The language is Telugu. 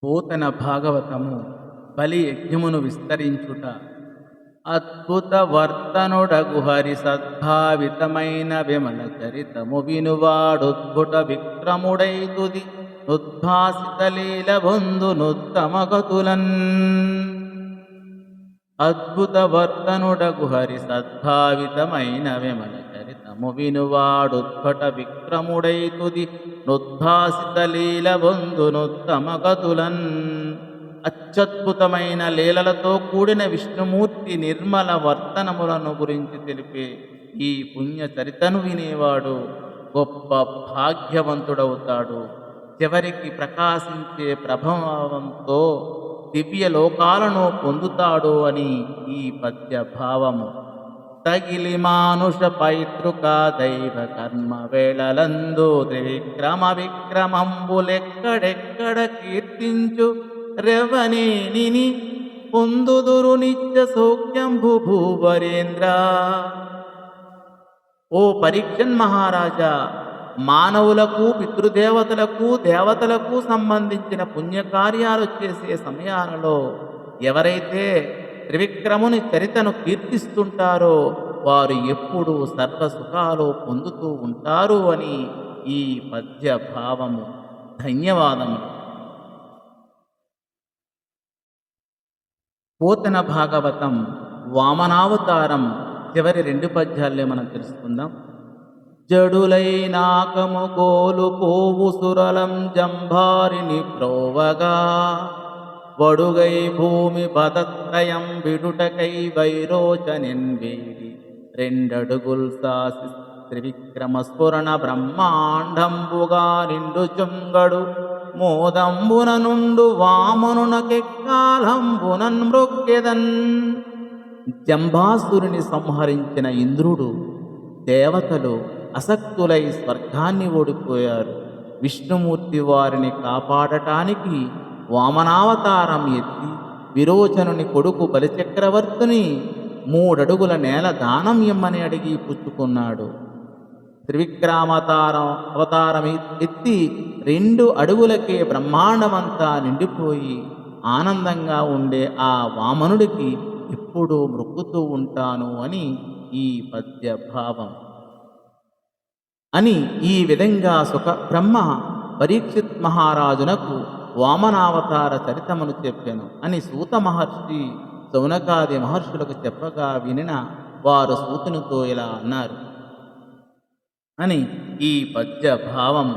పోతన భాగవతము బలి యజ్ఞమును విస్తరించుట అద్భుత వర్తనుడగు హరి సద్భావితమైన విమల చరితము వినువాడుద్భుట విక్రముడై తుది నుద్భాసిత లీల బొందు నుత్తమగతులన్ అద్భుత వర్తనుడగు హరి సద్భావితమైన విమల చరితము వినువాడుద్భట విక్రముడై తుది నుద్భాసిత లీల బొందునుత్తమ గతులన్ అత్యద్భుతమైన లీలలతో కూడిన విష్ణుమూర్తి నిర్మల వర్తనములను గురించి తెలిపే ఈ పుణ్య చరితను వినేవాడు గొప్ప భాగ్యవంతుడవుతాడు. చివరికి ప్రకాశించే ప్రభావంతో దివ్య లోకాలను పొందుతాడు అని ఈ పద్య భావము. తగిలి మానుష పైతృక దైవ కర్మ వేళలందు త్రివిక్రమ విక్రమంబులెక్కడెక్కడ కీర్తించు రెవనేనిని పొందుదురు నిత్య సౌఖ్యంభు భూవరేంద్ర. ఓ పరీక్షన్ మహారాజా, మానవులకు పితృదేవతలకు దేవతలకు సంబంధించిన పుణ్యకార్యాలు చేసే సమయాలలో ఎవరైతే త్రివిక్రముని చరితను కీర్తిస్తుంటారో వారు ఎప్పుడూ సర్వసుఖాలు పొందుతూ ఉంటారు అని ఈ పద్య భావము. ధన్యవాదములు. పోతన భాగవతం వామనావతారం చివరి 2 పద్యాలే మనం తెలుసుకుందాం. జడులైనాకము గోలు పోవు సురలం జంభారిని ప్రోవగా వడుగై భూమి పదత్రయం విడుటకై వైరోచనెన్వేడి రెండడుగుల్ సాసి త్రివిక్రమ స్ఫురణ బ్రహ్మాండంబుగా నిండు చుంగడు మోదంబున నుండు వామనునకెక్కాలంబునన్ మృక్కెదన్. జంబాసురుని సంహరించిన ఇంద్రుడు, దేవతలు అసక్తులై స్వర్గాన్ని ఓడిపోయారు. విష్ణుమూర్తి వారిని కాపాడటానికి వామనావతారం ఎత్తి విరోచనుని కొడుకు బలిచక్రవర్తిని 3 అడుగుల నేల దానం ఇమ్మని అడిగి పుచ్చుకున్నాడు. అవతారం ఎత్తి 2 అడుగులకే బ్రహ్మాండమంతా నిండిపోయి ఆనందంగా ఉండే ఆ వామనుడికి ఎప్పుడూ మొక్కుతూ ఉంటాను అని ఈ పద్య భావం. అని ఈ విధంగా బ్రహ్మ పరీక్షిత్ మహారాజునకు వామనావతార చరితమును చెప్పెను అని సూత మహర్షి శౌనకాది మహర్షులకు చెప్పగా వినిన వారు సూతునితో ఇలా అన్నారు అని ఈ పద్య భావము.